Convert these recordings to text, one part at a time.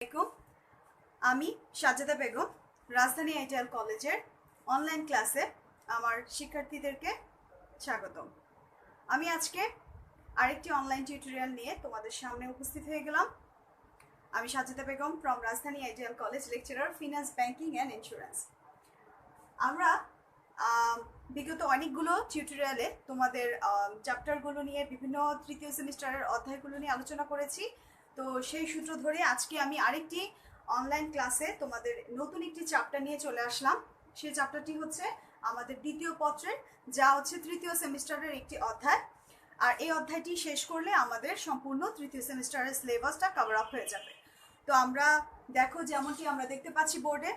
আসসালামু আমি সাজেদা বেগম রাজধানী আইডিয়াল কলেজের অনলাইন ক্লাসে আমার শিক্ষার্থীদেরকে স্বাগতম। আমি আজকে আরেকটি অনলাইন টিউটোরিয়াল নিয়ে তোমাদের সামনে উপস্থিত হয়ে গেলাম। আমি সাজেদা বেগম ফ্রম রাজধানী ideal college, lecturer finance, banking and insurance. আমরা বিগত অনেকগুলো টিউটোরিয়ালে তোমাদের চ্যাপ্টারগুলো নিয়ে বিভিন্ন তৃতীয় সেমিস্টারের অধ্যায়গুলো নিয়ে আলোচনা করেছি। তো সেই সূত্র ধরে আজকে আমি আরেকটি অনলাইন ক্লাসে তোমাদের নতুন একটি চ্যাপ্টার নিয়ে চলে আসলাম। সেই চ্যাপ্টারটি হচ্ছে আমাদের দ্বিতীয় পত্রের, যা হচ্ছে তৃতীয় সেমিস্টারের একটি অধ্যায়। আর এই অধ্যায়টি শেষ করলে আমাদের সম্পূর্ণ তৃতীয় সেমিস্টারের সিলেবাসটা কভার আপ হয়ে যাবে। তো আমরা দেখো, যেমনটি আমরা দেখতে পাচ্ছি বোর্ডে,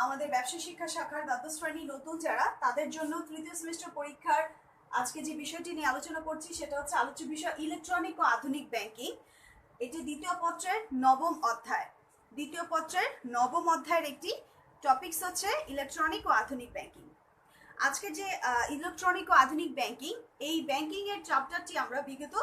আমাদের ব্যবসা শিক্ষা শাখার দ্বাদশ শ্রেণী নতুন যারা, তাদের জন্য তৃতীয় সেমিস্টার পরীক্ষার আজকে যে বিষয়টি নিয়ে আলোচনা করছি সেটা হচ্ছে আলোচ্য বিষয় ইলেকট্রনিক ও আধুনিক ব্যাংকিং। এটি দ্বিতীয় পত্রের নবম অধ্যায়। দ্বিতীয় পত্রের নবম অধ্যায়ের একটি টপিকস হচ্ছে ইলেকট্রনিক ও আধুনিক ব্যাংকিং। আজকে যে ইলেকট্রনিক ও আধুনিক ব্যাংকিং, এই ব্যাংকিং এর চ্যাপ্টারটি আমরা বিগত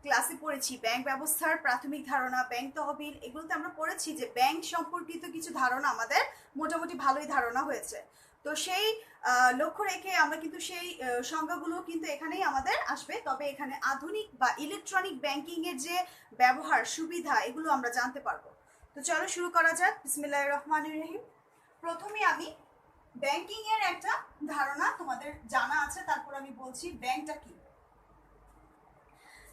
ক্লাসে পড়েছি। ব্যাংক ব্যবস্থার প্রাথমিক ধারণা, ব্যাংক তহবিল, এগুলোতে আমরা পড়েছি যে ব্যাংক সম্পর্কিত কিছু ধারণা আমাদের মোটামুটি ভালোই ধারণা হয়েছে। তো সেই লক্ষ্য রেখে আমরা কিন্তু সেই সংজ্ঞাগুলো কিন্তু এখানেই আমাদের আসবে। তবে এখানে আধুনিক বা ইলেকট্রনিক ব্যাংকিং এর যে ব্যবহার, সুবিধা, এগুলো আমরা জানতে পারবো। তো চলো শুরু করা যাক। বিসমিল্লাহির রহমানির রহিম। প্রথমে আমি ব্যাংকিং এর একটা ধারণা তোমাদের জানা আছে, তারপর আমি বলছি ব্যাংকটা কি।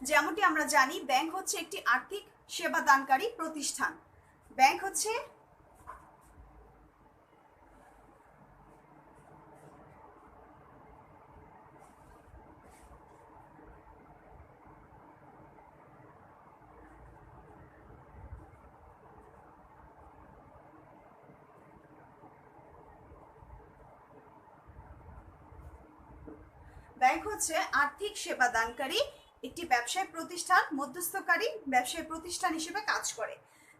যেমনটি আমরা জানি, ব্যাংক হচ্ছে একটি আর্থিক সেবা দানকারী প্রতিষ্ঠান। ব্যাংক হচ্ছে ব্যাংক হচ্ছে আর্থিক সেবা দানকারী একটি ব্যবসায়ী প্রতিষ্ঠান, মধ্যস্থকারী ব্যবসায়ী প্রতিষ্ঠান হিসেবে কাজ করে,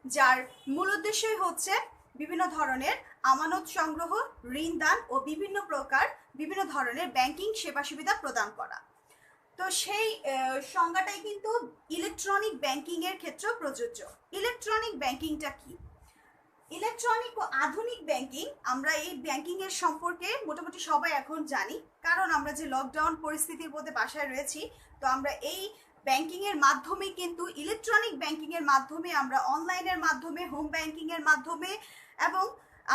যার মূল উদ্দেশ্যই হচ্ছে বিভিন্ন ধরনের আমানত সংগ্রহ, ঋণ দান ও বিভিন্ন ধরনের ব্যাংকিং সেবা সুবিধা প্রদান করা। তো সেই সংজ্ঞাটাই কিন্তু ইলেকট্রনিক ব্যাংকিং এর ক্ষেত্রেও প্রযোজ্য। ইলেকট্রনিক ব্যাংকিংটা কি? ইলেকট্রনিক ও আধুনিক ব্যাংকিং, আমরা এই ব্যাংকিং এর সম্পর্কে মোটামুটি সবাই এখন জানি, কারণ আমরা যে লকডাউন পরিস্থিতির মধ্যে বাসায় রয়েছি। তো আমরা এই ব্যাংকিং এর মাধ্যমে কিন্তু ইলেকট্রনিক ব্যাংকিং এর মাধ্যমে আমরা অনলাইনের মাধ্যমে, হোম ব্যাংকিং এর মাধ্যমে এবং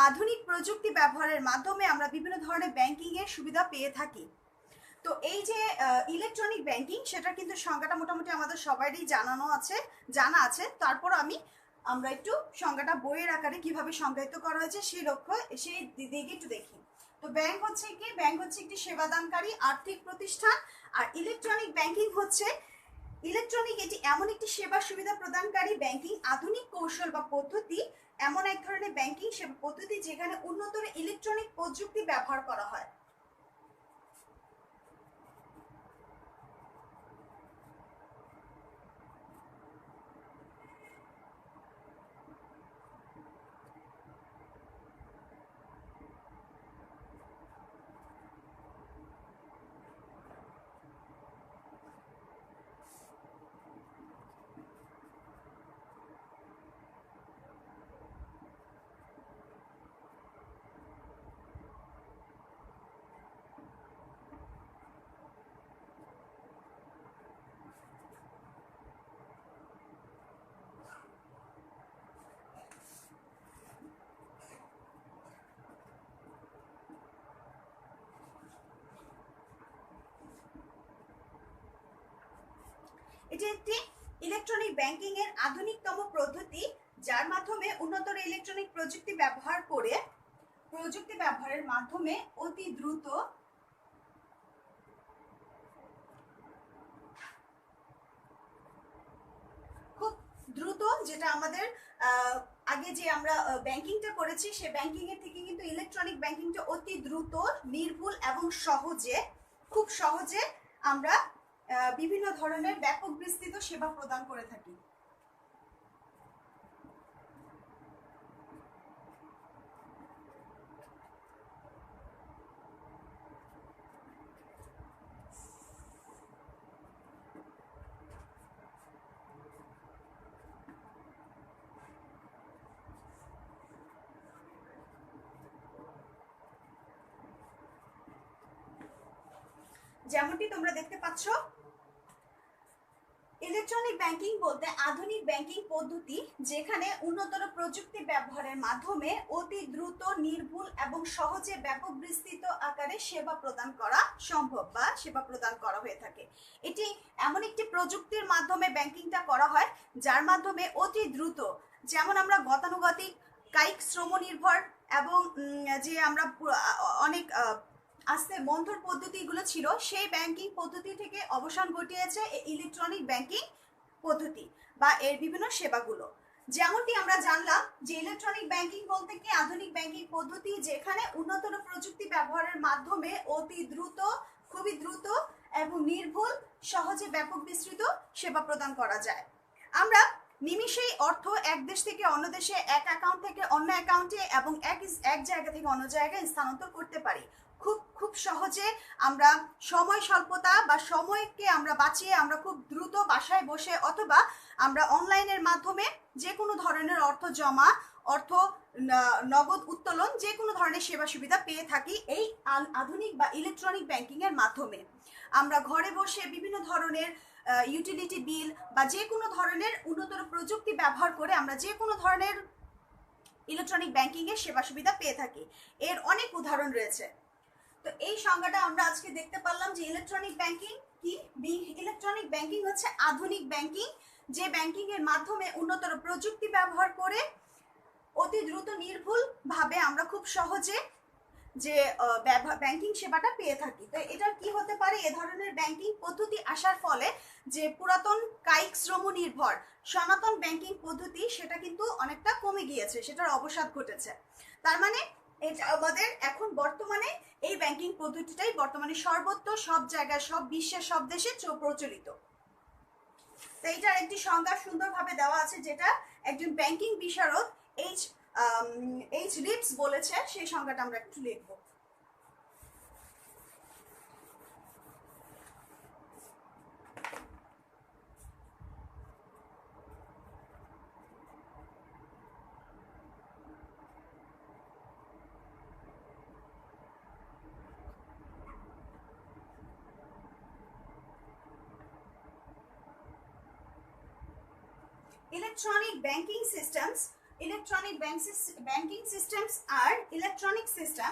আধুনিক প্রযুক্তি ব্যবহারের মাধ্যমে আমরা বিভিন্ন ধরনের ব্যাংকিং এর সুবিধা পেয়ে থাকি। তো এই যে ইলেকট্রনিক ব্যাংকিং, সেটা কিন্তু সংজ্ঞাটা মোটামুটি আমাদের সবারই জানা আছে। তারপর আমরা একটু সংজ্ঞাটা বইয়ের আকারে কিভাবে সংজ্ঞায়িত করা হয়েছে সেই দিকে একটু দেখি। তো ব্যাংক হচ্ছে কি? ব্যাংক হচ্ছে একটি সেবাদানকারী আর্থিক প্রতিষ্ঠান। আর ইলেকট্রনিক ব্যাংকিং হচ্ছে এটি এমন একটি সেবা সুবিধা প্রদানকারী ব্যাংকিং আধুনিক কৌশল বা পদ্ধতি, এমন এক ধরনের ব্যাংকিং সেবা পদ্ধতি যেখানে উন্নত ইলেকট্রনিক প্রযুক্তি ব্যবহার করা হয়। এটি একটি ইলেকট্রনিক ব্যাংকিং এর আধুনিকতম পদ্ধতি, যার মাধ্যমে উন্নত ইলেকট্রনিক প্রযুক্তি ব্যবহারের মাধ্যমে অতি দ্রুত যেটা আমাদের আগে যে আমরা ব্যাংকিংটা করেছি, সেই ব্যাংকিং এর থেকে কিন্তু ইলেকট্রনিক ব্যাংকিংটা অতি দ্রুত, নির্ভুল এবং খুব সহজে আমরা বিভিন্ন ধরনের ব্যাপক বিস্তৃত সেবা প্রদান করে থাকি। যেমনটি তোমরা দেখতে পাচ্ছ, ইলেকট্রনিক ব্যাংকিং বলতে আধুনিক ব্যাংকিং পদ্ধতি যেখানে উন্নতর প্রযুক্তি ব্যবহারের মাধ্যমে অতি দ্রুত, নির্ভুল এবং সহজে ব্যাপক বিস্তৃত আকারে সেবা প্রদান করা সম্ভব বা সেবা প্রদান করা হয়ে থাকে। এটি এমন একটি প্রযুক্তির মাধ্যমে ব্যাংকিংটা করা হয় যার মাধ্যমে অতি দ্রুত, যেমন আমরা গতানুগতিক, কায়িক শ্রম নির্ভর এবং যে আমরা অনেক আস্তে বন্ধুর পদ্ধতিগুলো ছিল, সেই ব্যাংকিং পদ্ধতি থেকে অবসান ঘটিয়েছে ইলেকট্রনিক ব্যাংকিং পদ্ধতি বা এর বিভিন্ন সেবাগুলো। যেমনটি আমরা জানলাম যে ইলেকট্রনিক ব্যাংকিং বলতে কি আধুনিক ব্যাংকিং পদ্ধতি যেখানে উন্নতর প্রযুক্তি ব্যবহারের মাধ্যমে অতি দ্রুত, খুবই দ্রুত এবং নির্ভুল, সহজে ব্যাপক বিস্তৃত সেবা প্রদান করা যায়। আমরা নিমিষেই অর্থ এক দেশ থেকে অন্য দেশে, এক অ্যাকাউন্ট থেকে অন্য অ্যাকাউন্টে এবং এক জায়গা থেকে অন্য জায়গায় স্থানান্তর করতে পারি। খুব সহজে আমরা সময় স্বল্পতা বা সময়কে আমরা বাঁচিয়ে আমরা খুব দ্রুত বাসায় বসে অথবা আমরা অনলাইনের মাধ্যমে যে কোনো ধরনের অর্থ জমা, অর্থ নগদ উত্তোলন, যে কোনো ধরনের সেবা সুবিধা পেয়ে থাকি এই আধুনিক বা ইলেকট্রনিক ব্যাংকিং এর মাধ্যমে। আমরা ঘরে বসে বিভিন্ন ধরনের ইউটিলিটি বিল বা যে কোনো ধরনের উন্নতর প্রযুক্তি ব্যবহার করে আমরা যে কোনো ধরনের ইলেকট্রনিক ব্যাংকিং এর সেবা সুবিধা পেয়ে থাকি। এর অনেক উদাহরণ রয়েছে। তো এই সংজ্ঞাটা আমরা আজকে দেখতে পারলাম যে ইলেকট্রনিক ব্যাংকিং কি। ইলেকট্রনিক ব্যাংকিং হচ্ছে আধুনিক ব্যাংকিং, যে ব্যাংকিং এর মাধ্যমে উন্নতর প্রযুক্তি ব্যবহার করে অতি দ্রুত, নির্ভুল ভাবে আমরা খুব সহজে যে ব্যাংকিং সেবাটা পেয়ে থাকি। তো এটা কি হতে পারে, এ ধরনের ব্যাংকিং পদ্ধতি আসার ফলে যে পুরাতন কায়িক শ্রম নির্ভর সনাতন ব্যাংকিং পদ্ধতি সেটা কিন্তু অনেকটা কমে গিয়েছে, সেটার অবসাদ ঘটেছে। তার মানে এটা আমাদের এখন বর্তমানে এই ব্যাংকিং পদ্ধতিটাই বর্তমানে সর্বত্র, সব জায়গায়, সব বিশ্বের সব দেশে প্রচলিত। তো এইটার একটি সংজ্ঞা সুন্দরভাবে দেওয়া আছে যেটা একজন ব্যাংকিং বিশারদ এইচ রিপস বলেছে, সেই সংজ্ঞাটা আমরা একটু লিখব। Electronic banking systems. Electronic banking systems are electronic system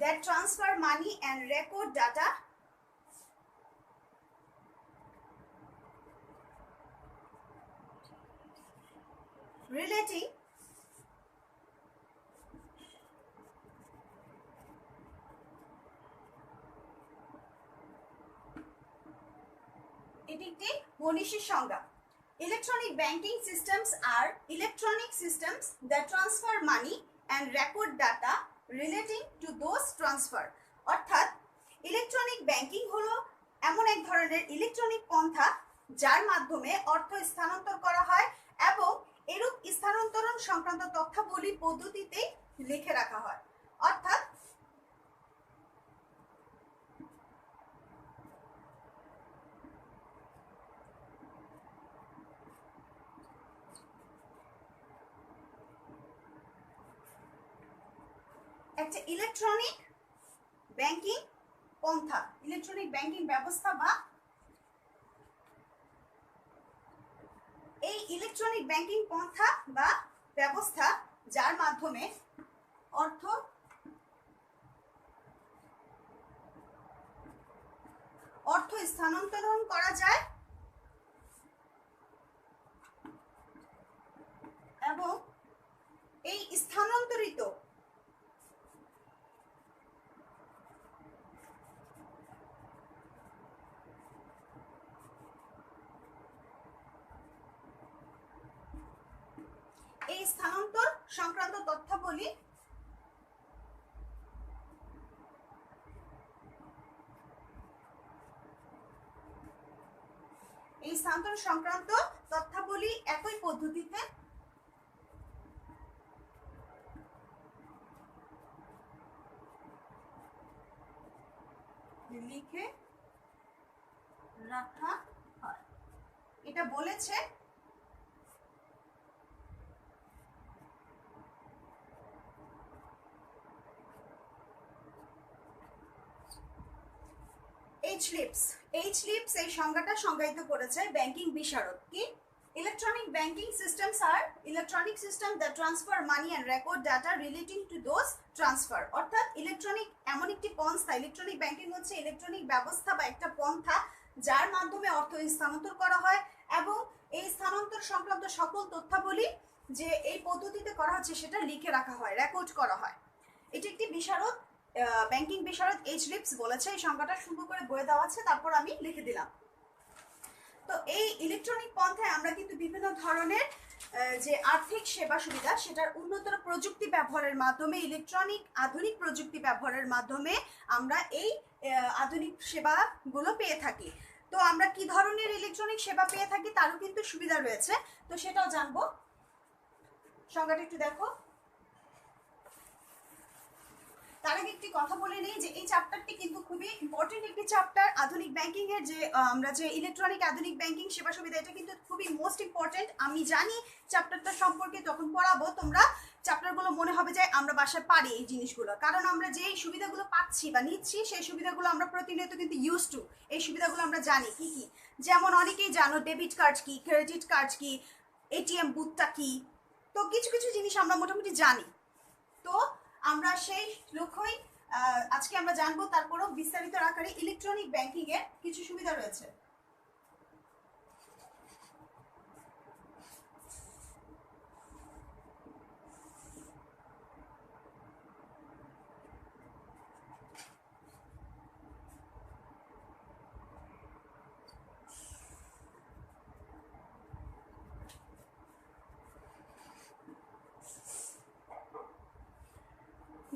that transfer money and record data relating এটি একটি মনীষীর সংজ্ঞা। Electronic banking systems are electronic systems that transfer money and record data relating to those transfer. অর্থাৎ electronic banking হলো এমন এক ধরনের electronic পন্থা যার মাধ্যমে অর্থ স্থানান্তর করা হয় এবং এরূপ স্থানান্তরণ সংক্রান্ত তথ্যাবলী পদ্ধতিতে লিখে রাখা হয়। অর্থাৎ একটা ইলেকট্রনিক ব্যাংকিং পন্থা, ইলেকট্রনিক ব্যাংকিং ব্যবস্থা বা এই ইলেকট্রনিক ব্যাংকিং পন্থা বা ব্যবস্থা যার মাধ্যমে অর্থ স্থানান্তরণ করা যায় এবং এই স্থানান্তরিত স্থানান্তর সংক্রান্ত তথ্যাবলী এই স্থানান্তর সংক্রান্ত তথ্যাবলী একই পদ্ধতিতে লিখে রাখা হয়। এটা বলেছে এইচলিপস এই সংজ্ঞাটা সংজ্ঞায়িত করেছে ব্যাংকিং বিশারদ। কি? Electronic banking systems are electronic system that transfer money and record data relating to those transfer. অর্থাৎ ইলেকট্রনিক এমন একটি পন্থা, ইলেকট্রনিক ব্যাংকিং হচ্ছে ইলেকট্রনিক ব্যবস্থা বা একটা পন্থা যার মাধ্যমে অর্থ স্থানান্তর করা হয় এবং এই স্থানান্তর সংক্রান্ত সকল তথ্যাবলী যে এই পদ্ধতিতে করা হচ্ছে সেটা লিখে রাখা হয়, রেকর্ড করা হয়। এটি একটি বিশারদ, ব্যাংকিং বিশারদ এইচলিপস বলেছে। এই সংখ্যাটা সুন্দর করে বলে দেওয়া আছে, তারপর আমি লিখে দিলাম। তো এই ইলেকট্রনিক পন্থায় আমরা কিন্তু বিভিন্ন ধরনের যে আর্থিক সেবা সুবিধা সেটার উন্নতর প্রযুক্তি ব্যবহারের মাধ্যমে, ইলেকট্রনিক আধুনিক প্রযুক্তি ব্যবহারের মাধ্যমে আমরা এই আধুনিক সেবাগুলো পেয়ে থাকি। তো আমরা কি ধরনের ইলেকট্রনিক সেবা পেয়ে থাকি তারও কিন্তু সুবিধা রয়েছে, তো সেটাও জানবো। সংজ্ঞাটা একটু দেখো। তার আগে একটি কথা বলে নেই যে এই চ্যাপ্টারটি কিন্তু খুবই ইম্পর্টেন্ট একটি চ্যাপ্টার। আধুনিক ব্যাংকিং এর যে আমরা যে ইলেকট্রনিক আধুনিক ব্যাংকিং সেবা সুবিধা, এটা কিন্তু খুবই মোস্ট ইম্পর্টেন্ট। আমি জানি চ্যাপ্টারটা সম্পর্কে যখন পড়াবো তোমরা চ্যাপ্টারগুলো মনে হবে যে আমরা বাসায় পারি এই জিনিসগুলো, কারণ আমরা যে সুবিধাগুলো পাচ্ছি বা নিচ্ছি সেই সুবিধাগুলো আমরা প্রতিনিয়ত কিন্তু ইউজ টু, এই সুবিধাগুলো আমরা জানি কি কি। যেমন অনেকেই জানো ডেবিট কার্ড কি, ক্রেডিট কার্ড কি, এটিএম বুথটা কি, তো কিছু কিছু জিনিস আমরা মোটামুটি জানি। তো আমরা সেই লক্ষ্যই আজকে আমরা জানবো। তারপরও বিস্তারিত আকারে ইলেকট্রনিক ব্যাংকিং এর কিছু সুবিধা রয়েছে।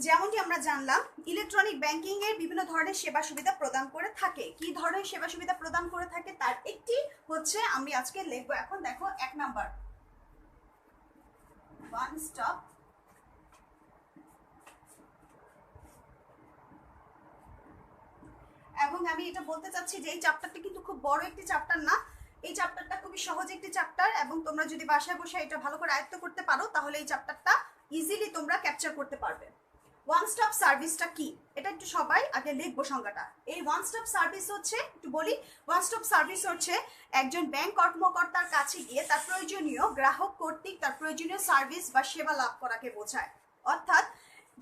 যেমনটি আমরা জানলাম ইলেকট্রনিক ব্যাংকিং এর বিভিন্ন ধরনের সেবা সুবিধা প্রদান করে থাকে। কি ধরনের সেবা সুবিধা প্রদান করে থাকে তার একটি হচ্ছে আমি আজকে লিখবো। এখন দেখো 1 নাম্বার, ওয়ান স্টপ এবং আমি এটা বলতে চাচ্ছি যে এই চ্যাপ্টারটি কিন্তু খুব বড় একটি চ্যাপ্টার না, এই চ্যাপ্টারটা খুবই সহজ একটি চ্যাপ্টার এবং তোমরা যদি বাসায় বসে এটা ভালো করে আয়ত্ত করতে পারো তাহলে এই চ্যাপ্টারটা ইজিলি তোমরা ক্যাপচার করতে পারবে। ওয়ান স্টপ সার্ভিসটা কি এটা একটু সবাই আগে লিখবো সংজ্ঞাটা। এই ওয়ান স্টপ সার্ভিস হচ্ছে, একটু বলি, ওয়ান স্টপ সার্ভিস হচ্ছে একজন ব্যাংক কর্মকর্তার কাছে গিয়ে তার প্রয়োজনীয় গ্রাহক কর্তৃক তার প্রয়োজনীয় সার্ভিস বা সেবা লাভ করাকে বোঝায়। অর্থাৎ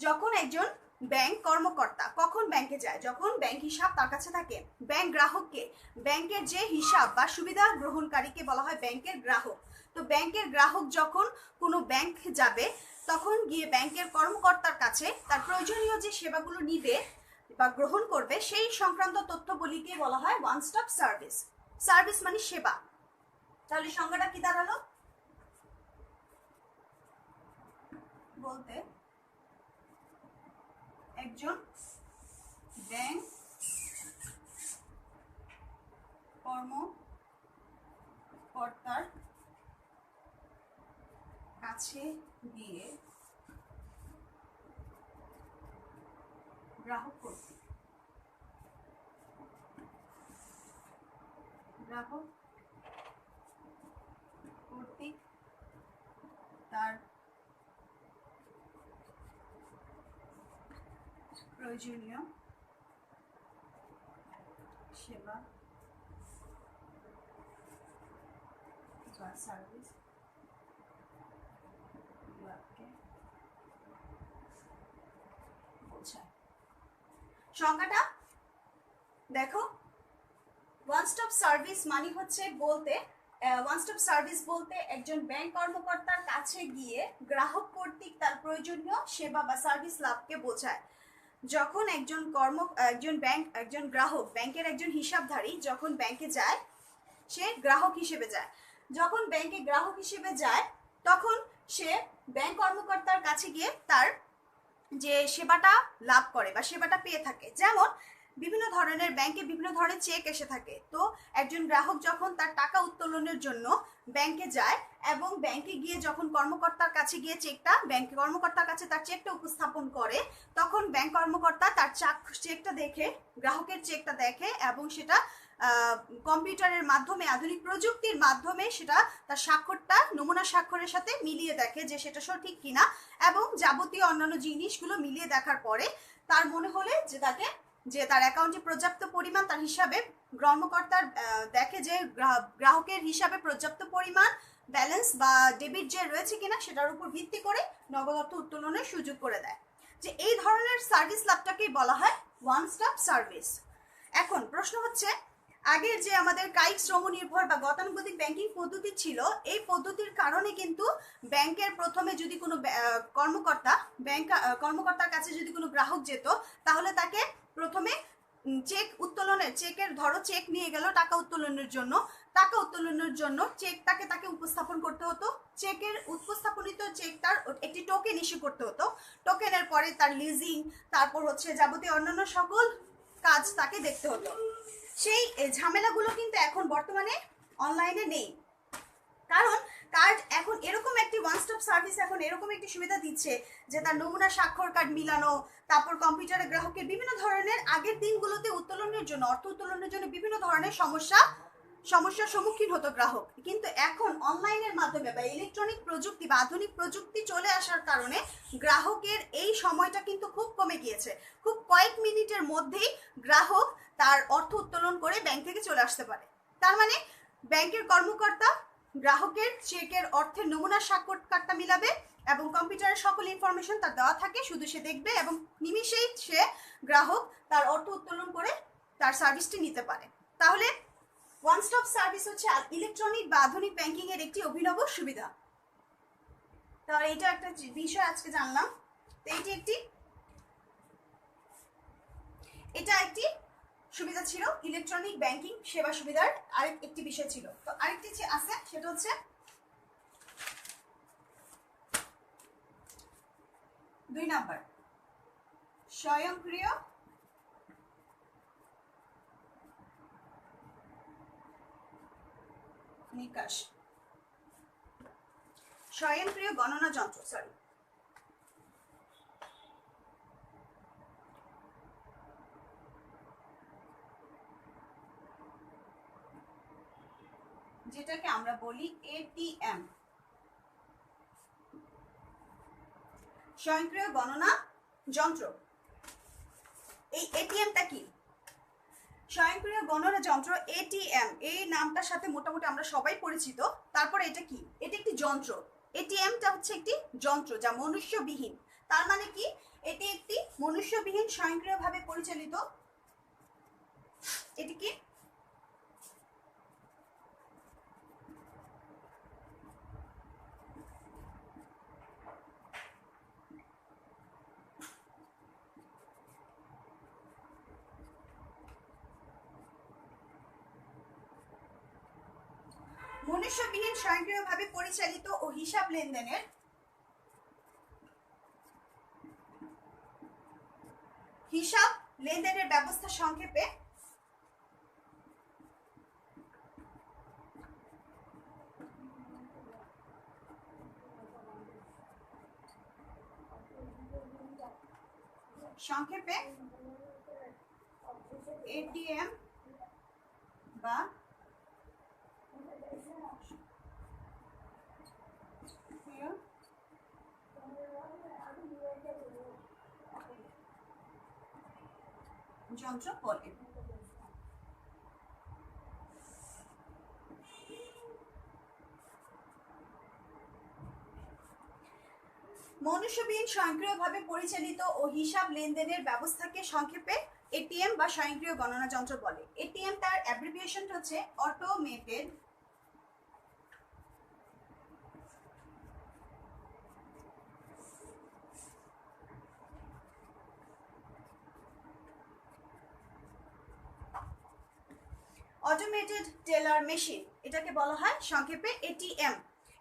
যখন একজন ব্যাংক কর্মকর্তা কখন ব্যাংকে যায়, যখন ব্যাংক হিসাব তার কাছে থাকে, ব্যাংক গ্রাহককে, ব্যাংকের যে হিসাব বা সুবিধা গ্রহণকারীকে বলা হয় ব্যাংকের গ্রাহক। তো ব্যাংকের গ্রাহক যখন কোনো ব্যাংক যাবে তখন গিয়ে ব্যাংকের কর্মকর্তার কাছে তার প্রয়োজনীয় যে সেবাগুলো নিবে বা গ্রহণ করবে সেই সংক্রান্ত তথ্যবলীকে বলা হয় ওয়ান স্টপ সার্ভিস। সার্ভিস মানে সেবা। তাহলে সংজ্ঞাটা কি দাঁড়ালো? বলতে একজন ব্যাংক কর্মকর্তার কাছে গিয়ে গ্রাহক কর্তৃক তার প্রয়োজনীয় সেবা বা সার্ভিস বোঝায়। সংজ্ঞাটা দেখো, ওয়ান স্টপ সার্ভিস মানে হচ্ছে বলতে, ওয়ান স্টপ সার্ভিস বলতে একজন ব্যাংক কর্মকর্তার কাছে গিয়ে গ্রাহক কর্তৃক তার প্রয়োজনীয় সেবা বা সার্ভিস লাভকে বোঝায়। যখন একজন গ্রাহক, ব্যাংকের একজন হিসাবধারী যখন ব্যাংকে যায় সে গ্রাহক হিসেবে যায়, যখন ব্যাংকে গ্রাহক হিসেবে যায় তখন সে ব্যাংক কর্মকর্তার কাছে গিয়ে তার যে সেবাটা লাভ করে বা সেবাটা পেয়ে থাকে। যেমন বিভিন্ন ধরনের ব্যাংকে বিভিন্ন ধরনের চেক এসে থাকে। তো একজন গ্রাহক যখন তার টাকা উত্তোলনের জন্য ব্যাংকে যায় এবং ব্যাংকে গিয়ে যখন কর্মকর্তার কাছে গিয়ে ব্যাংক কর্মকর্তার কাছে তার চেকটা উপস্থাপন করে, তখন ব্যাংক কর্মকর্তা তার চেকটা দেখে, গ্রাহকের চেকটা দেখে এবং সেটা কম্পিউটারের মাধ্যমে, আধুনিক প্রযুক্তির মাধ্যমে সেটা তার স্বাক্ষরটা নমুনা স্বাক্ষরের সাথে মিলিয়ে দেখে যে সেটা সঠিক কিনা, এবং যাবতীয় অন্যান্য জিনিসগুলো মিলিয়ে দেখার পরে তার মনে হলে যে তার অ্যাকাউন্টে পর্যাপ্ত পরিমাণ তার হিসাবে কর্মকর্তার দেখে যে গ্রাহকের হিসাবে পর্যাপ্ত পরিমাণ ব্যালেন্স বা ডেবিট যে রয়েছে কিনা সেটার উপর ভিত্তি করে নগদ অর্থ উত্তোলনের সুযোগ করে দেয়। যে এই ধরনের সার্ভিস লাভটাকেই বলা হয় ওয়ান স্টপ সার্ভিস। এখন প্রশ্ন হচ্ছে, আগের যে আমাদের কায়িক শ্রম নির্ভর বা গতানুগতিক ব্যাংকিং পদ্ধতি ছিল, এই পদ্ধতির কারণে কিন্তু ব্যাংকের প্রথমে যদি কোনো কর্মকর্তার কাছে যদি কোনো গ্রাহক যেত, তাহলে তাকে প্রথমে চেক নিয়ে গেল টাকা উত্তোলনের জন্য তাকে উপস্থাপন করতে হতো। উপস্থাপনিত চেক তার একটি টোকেন ইস্যু করতে হতো। টোকেনের পরে তার লিজিং, তারপর হচ্ছে যাবতীয় অন্যান্য সকল কাজ তাকে দেখতে হতো। সেই ঝামেলাগুলো কিন্তু এখন বর্তমানে অনলাইনে নেই, কারণ কার্ড এখন এরকম একটি ওয়ান স্টপ সার্ভিস এখন এরকম একটি সুবিধা দিচ্ছে যে তার নমুনা স্বাক্ষর কার্ড মিলানো, তারপর কম্পিউটারে গ্রাহকের বিভিন্ন ধরনের আগের দিনগুলোতে অর্থ উত্তোলনের জন্য বিভিন্ন ধরনের সমস্যার সম্মুখীন হতো গ্রাহক, কিন্তু এখন অনলাইনের মাধ্যমে বা ইলেকট্রনিক প্রযুক্তি বা আধুনিক প্রযুক্তি চলে আসার কারণে গ্রাহকের এই সময়টা কিন্তু খুব কমে গিয়েছে। খুব কয়েক মিনিটের মধ্যেই গ্রাহক তার অর্থ উত্তোলন করে ব্যাংক থেকে চলে আসতে পারে। তার মানে ব্যাংকের কর্মকর্তা গ্রাহকের চেকের অর্থের নমুনা স্বাক্ষর কার্ডটা মিলাবে এবং কম্পিউটারের সকল ইনফরমেশন তার দেওয়া থাকে, শুধু সে দেখবে এবং নিমিষেই গ্রাহক তার অর্থ উত্তোলন করে তার সার্ভিসটি নিতে পারে। তাহলে ওয়ান স্টপ সার্ভিস হচ্ছে ইলেকট্রনিক বা আধুনিক ব্যাংকিং এর একটি অভিনব সুবিধা। তাহলে এটা একটা বিষয় আজকে জানলাম। তো এটা একটি সুবিধা ছিল, ইলেকট্রনিক ব্যাংকিং সেবা সুবিধার একটি বিষয় ছিল। তো আরেকটি আছে, সেটা হচ্ছে 2 নাম্বার, স্বয়ংক্রিয় নিকাশ, স্বয়ংক্রিয় গণনা যন্ত্র, যেটাকে আমরা বলি এটিএম, স্বয়ংক্রিয় গণনা যন্ত্র। এই এটিএমটা কি? স্বয়ংক্রিয় গণনা যন্ত্র এটিএম, এই নামটার সাথে মোটামুটি আমরা সবাই পরিচিত। তারপরে এটা কি? এটা একটি যন্ত্র। এটিএমটা হচ্ছে একটি যন্ত্র যা মনুষ্যবিহীন। তার মানে কি? এটি একটি মনুষ্যবিহীন স্বয়ংক্রিয়ভাবে পরিচালিত, এটি কি মনুষ্যবিহীন স্বয়ংক্রিয়ভাবে পরিচালিত ও হিসাব লেনদেনের ব্যবস্থা, সংক্ষেপে এটিএম বা যন্ত্র বলে। মনুষ্যবিহীন স্বয়ংক্রিয়ভাবে পরিচালিত ও হিসাব লেনদেনের ব্যবস্থাকে সংক্ষেপে এটিএম বা স্বয়ংক্রিয় গণনা যন্ত্র বলে। এটিএম তার অ্যাব্রিভিয়েশনটা হচ্ছে অটোমেটেড টেলার মেশিন, এটাকে বলা হয় সংক্ষেপে এটিএম।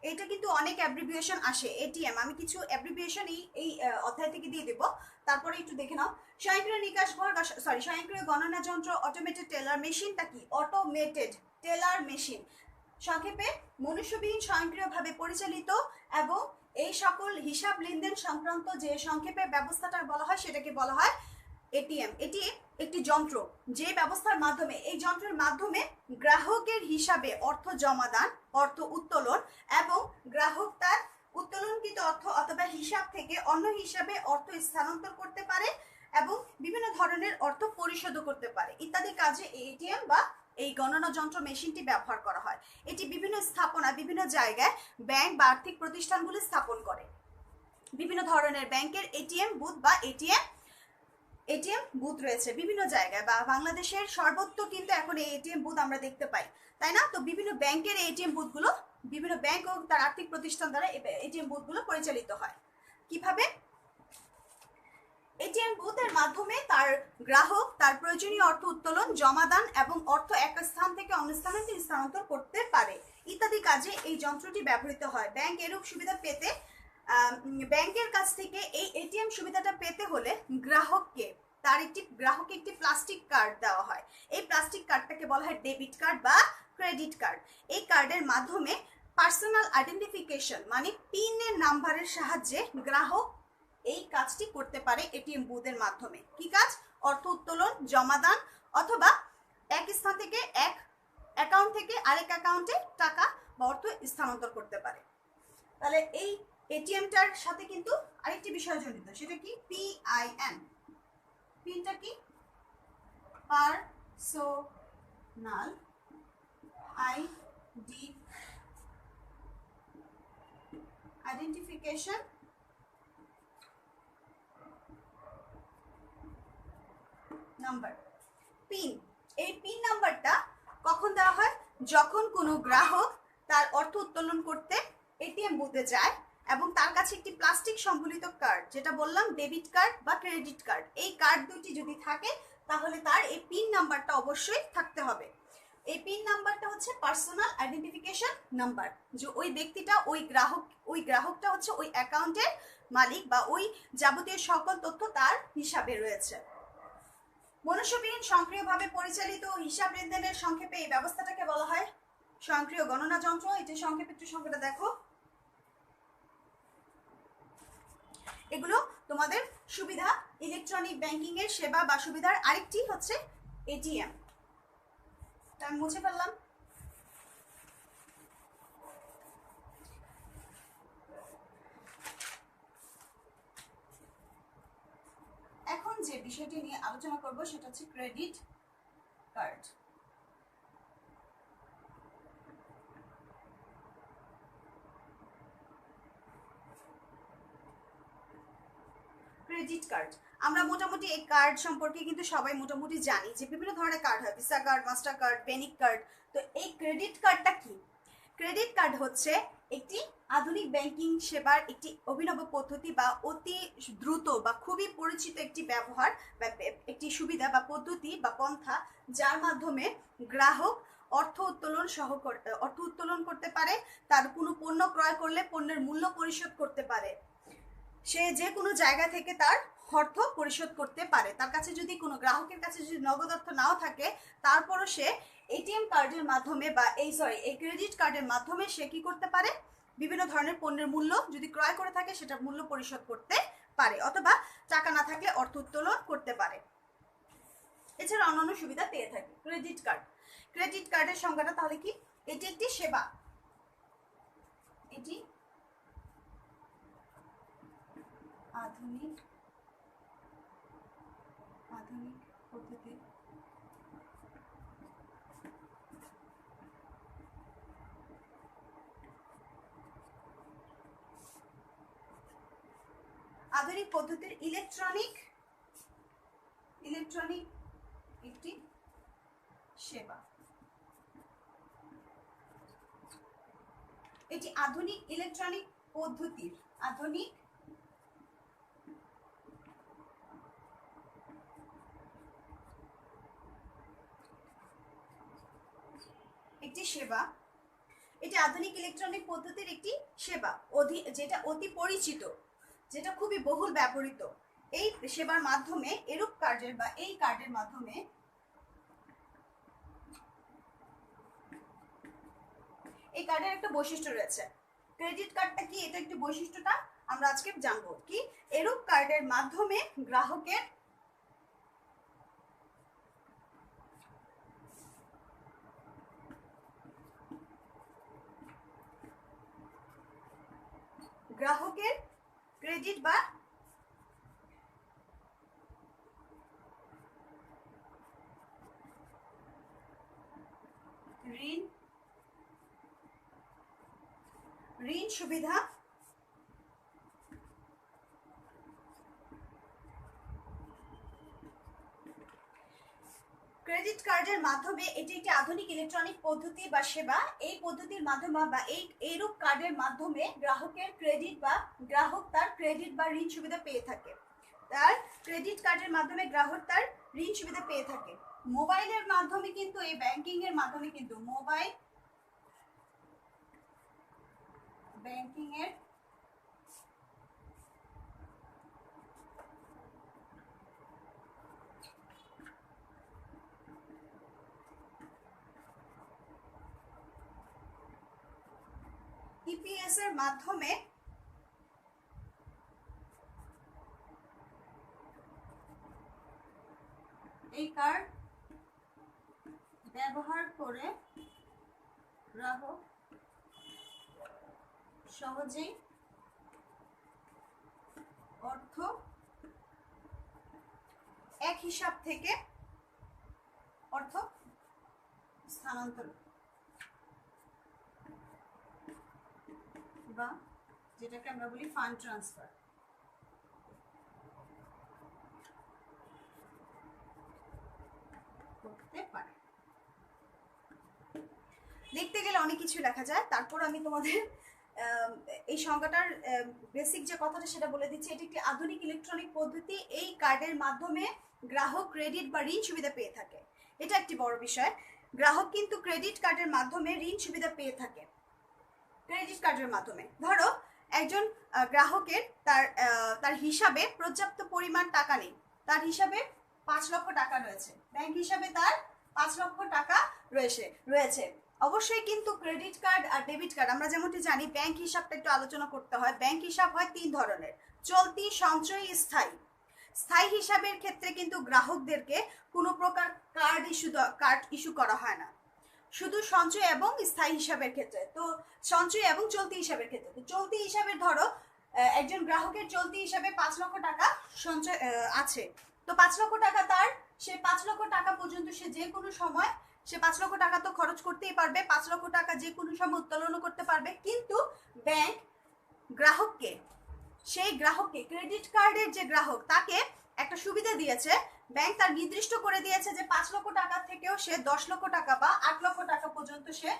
এটা কিন্তু অনেক অ্যাব্রিভিয়েশন আসে এটিএম, আমি কিছু অ্যাব্রিভিয়েশন এই অধ্যায় থেকে দিয়ে দেবো, তারপরে একটু দেখে নাও। স্বয়ংক্রিয় নিকাশ ঘর বা স্বয়ংক্রিয় গণনা যন্ত্র, অটোমেটেড টেলার মেশিনটা কি? অটোমেটেড টেলার মেশিন, সংক্ষেপে মনুষ্যবিহীন স্বয়ংক্রিয়ভাবে পরিচালিত এবং এই সকল হিসাব লেনদেন সংক্রান্ত যে সংক্ষেপে ব্যবস্থাটা বলা হয় সেটাকে বলা হয় এটিএম। এটি একটি যন্ত্র যে ব্যবস্থার মাধ্যমে, এই যন্ত্রের মাধ্যমে গ্রাহকের হিসাবে অর্থ জমাদান, অর্থ উত্তোলন এবং গ্রাহক তার উত্তোলনকৃত অর্থ অথবা হিসাব থেকে অন্য হিসাবে অর্থ স্থানান্তর করতে পারে এবং বিভিন্ন ধরনের অর্থ পরিশোধ করতে পারে ইত্যাদি কাজে এটিএম বা এই গণনা যন্ত্র মেশিনটি ব্যবহার করা হয়। এটি বিভিন্ন স্থাপনা, বিভিন্ন জায়গায় ব্যাংক বা আর্থিক প্রতিষ্ঠানগুলি স্থাপন করে। বিভিন্ন ধরনের ব্যাংকের এটিএম বুথ বা এটিএম বুথ রয়েছে বিভিন্ন জায়গায়, বা বাংলাদেশের সর্বত্র কিন্তু এখন এই এটিএম বুথ আমরা দেখতে পাই, তাই না? তো বিভিন্ন ব্যাংকের এটিএম বুথগুলো, বিভিন্ন ব্যাংক ও তার আর্থিক প্রতিষ্ঠান দ্বারা এটিএম বুথগুলো পরিচালিত হয়। কিভাবে? এটিএম বুথের মাধ্যমে তার গ্রাহক তার প্রয়োজনীয় অর্থ উত্তোলন, জমাদান এবং অর্থ এক স্থান থেকে অন্য স্থানে স্থানান্তর করতে পারে ইত্যাদি কাজে এই যন্ত্রটি ব্যবহৃত হয়। ব্যাংক এরূপ সুবিধা পেতে, ব্যাংকের কাছ থেকে এই এটিএম সুবিধাটা পেতে হলে গ্রাহককে একটি প্লাস্টিক কার্ড দেওয়া হয়। এই প্লাস্টিক কার্ডটাকে বলা হয় ডেবিট কার্ড বা ক্রেডিট কার্ড। এই কার্ডের মাধ্যমে পার্সোনাল আইডেন্টিফিকেশন মানে পিনের নাম্বারের সাহায্যে গ্রাহক এই কাজটি করতে পারে এটিএম বুথের মাধ্যমে। কি কাজ? অর্থ উত্তোলন, জমাদান অথবা এক স্থান থেকে এক অ্যাকাউন্ট থেকে আরেক অ্যাকাউন্টে টাকা বা অর্থ স্থানান্তর করতে পারে। তাহলে এই এটিএমটার সাথে কিন্তু আরেকটি বিষয় জড়িত, সেটা কি? পিআইএন। পিনটা কি? Personal identification number. পিন, এই পিন নাম্বারটা কখন দেওয়া হয়? যখন কোনো গ্রাহক তার অর্থ উত্তোলন করতে এটিএম বুথে যায় এবং তার কাছে একটি প্লাস্টিক সম্বলিত কার্ড, যেটা বললাম ডেবিট কার্ড বা ক্রেডিট কার্ড, এই কার্ড দুটি যদি থাকে তাহলে তার এই পিন নাম্বারটা অবশ্যই থাকতে হবে। এই পিন নাম্বারটা হচ্ছে পার্সোনাল আইডেন্টিফিকেশন নাম্বার, যে ওই ব্যক্তিটা, ওই গ্রাহকটা হচ্ছে ওই অ্যাকাউন্টের মালিক বা ওই যাবতীয় সকল তথ্য তার হিসাবে রয়েছে। মনুষ্যবিহীন স্বয়ংক্রিয়ভাবে পরিচালিত হিসাব লেনদেনের সংক্ষেপে এই ব্যবস্থাটাকে বলা হয় স্বয়ংক্রিয় গণনা যন্ত্র। এটি সংক্ষেপে একটু সংখ্যাটা দেখো। এগুলো তোমাদের সুবিধা, ইলেকট্রনিক ব্যাংকিং এর সেবা বা সুবিধার আরেকটি হচ্ছে এটিএম। আমি মুছে ফেললাম। এখন যে বিষয়টি নিয়ে আলোচনা করব সেটা হচ্ছে ক্রেডিট কার্ড। ক্রেডিট কার্ড, আমরা মোটামুটি এই কার্ড সম্পর্কে কিন্তু সবাই মোটামুটি জানি যে বিভিন্ন ধরনের কার্ড হয়, ভিসা কার্ড, মাস্টার কার্ড, বেনিক কার্ড। তো এই ক্রেডিট কার্ডটা কি? ক্রেডিট কার্ড হচ্ছে একটি আধুনিক ব্যাংকিং সেবার একটি অভিনব পদ্ধতি বা অতি দ্রুত বা খুবই পরিচিত একটি ব্যবহার বা একটি সুবিধা বা পদ্ধতি বা পন্থা, যার মাধ্যমে গ্রাহক অর্থ উত্তোলন করতে পারে, তার কোনো পণ্য ক্রয় করলে পণ্যের মূল্য পরিশোধ করতে পারে, সে যে কোনো জায়গা থেকে তার অর্থ পরিশোধ করতে পারে। তার কাছে যদি কোনো গ্রাহকের কাছে যদি নগদ অর্থ নাও থাকে, তারপরও সে এটিএম কার্ডের মাধ্যমে বা এই ক্রেডিট কার্ডের মাধ্যমে সে কি করতে পারে? বিভিন্ন ধরনের পণ্যের মূল্য যদি ক্রয় করে থাকে সেটার মূল্য পরিশোধ করতে পারে, অথবা টাকা না থাকলে অর্থ উত্তোলন করতে পারে। এছাড়া অন্যান্য সুবিধা পেয়ে থাকে ক্রেডিট কার্ড। ক্রেডিট কার্ডের সংজ্ঞাটা তাহলে কি? এটি একটি সেবা, এটি আধুনিক পদ্ধতি আধুনিক পদ্ধতির ইলেকট্রনিক একটি সেবা। এটি আধুনিক ইলেকট্রনিক পদ্ধতির একটি সেবা, এটি আধুনিক ইলেকট্রনিক পদ্ধতির একটি সেবা, যেটা অতি পরিচিত, যেটা খুবই বহুল ব্যবহৃত। এই সেবার মাধ্যমে এরূপ কার্ডের বা এই কার্ডের মাধ্যমে এই কার্ডের একটা বৈশিষ্ট্য রয়েছে। ক্রেডিট কার্ডটা কি, এটা একটি বৈশিষ্ট্যটা আমরা আজকে জানবো। কি, এরূপ কার্ডের মাধ্যমে গ্রাহকের ক্রেডিট বা ঋণ সুবিধা ক্রেডিট কার্ডের মাধ্যমে, এটি একটি আধুনিক ইলেকট্রনিক পদ্ধতি বা সেবা। এই পদ্ধতির মাধ্যমে বা এইরূপ কার্ডের মাধ্যমে গ্রাহক তার ক্রেডিট বা ঋণ সুবিধা পেয়ে থাকে। তার ক্রেডিট কার্ডের মাধ্যমে গ্রাহক তার ঋণ সুবিধা পেয়ে থাকে। মোবাইলের মাধ্যমে কিন্তু, এই ব্যাংকিং এর মাধ্যমে কিন্তু ব্যাংকিং এর ইপিএস এর মাধ্যমে এই কার্ড ব্যবহার করে গ্রাহক সহজেই অর্থ এক হিসাব থেকে অর্থ স্থানান্তর বা যেটাকে আমরা বলি ফান্ড ট্রান্সফার করতে পারে। লিখতে গেলে অনেক কিছু লেখা যায়, তারপর আমি তোমাদের এই সংজ্ঞাটার বেসিক যে কথাটা সেটা বলে দিচ্ছি। এটি একটি আধুনিক ইলেকট্রনিক পদ্ধতি। এই কার্ডের মাধ্যমে গ্রাহক ক্রেডিট বা ঋণ সুবিধা পেয়ে থাকে। এটা একটি বড় বিষয়। গ্রাহক কিন্তু ক্রেডিট কার্ডের মাধ্যমে ঋণ সুবিধা পেয়ে থাকে। ক্রেডিট কার্ডের মাধ্যমে ধরো একজন গ্রাহকের তার হিসাবে পর্যাপ্ত পরিমাণ টাকা নেই, তার হিসাবে 5 লক্ষ টাকা রয়েছে, ব্যাংক হিসাবে তার 5 লক্ষ টাকা রয়েছে। অবশ্যই কিন্তু ক্রেডিট কার্ড আর ডেবিট কার্ড, আমরা যেমনটি জানি, ব্যাংক হিসাবটা একটু আলোচনা করতে হয়। ব্যাংক হিসাব হয় 3 ধরনের: চলতি, সঞ্চয়ী, স্থায়ী। স্থায়ী হিসাবের ক্ষেত্রে কিন্তু গ্রাহকদেরকে কোনো প্রকার কার্ড ইস্যু করা হয় না, শুধু সঞ্চয় এবং স্থায়ী হিসাবের ক্ষেত্রে। তো সঞ্চয় এবং চলতি হিসাবের ক্ষেত্রে, তো চলতি হিসাবে ধরো একজন গ্রাহকের চলতি হিসাবে 5 লক্ষ টাকা সঞ্চয় আছে। তো 5 লক্ষ টাকা সে 5 লক্ষ টাকা পর্যন্ত সে যে কোনো সময়, সে 5 লক্ষ টাকা তো খরচ করতেই পারবে, 5 লক্ষ টাকা যে কোনো সময় উত্তোলনও করতে পারবে। কিন্তু ব্যাংক সেই গ্রাহককে ক্রেডিট কার্ডের যে গ্রাহক, তাকে একটা সুবিধা দিয়েছে। ব্যাংক তার নির্দিষ্ট করে দিয়েছে যে 5 লক্ষ টাকা থেকেও সে 10 লক্ষ টাকা বা 8 লক্ষ টাকা পর্যন্ত সে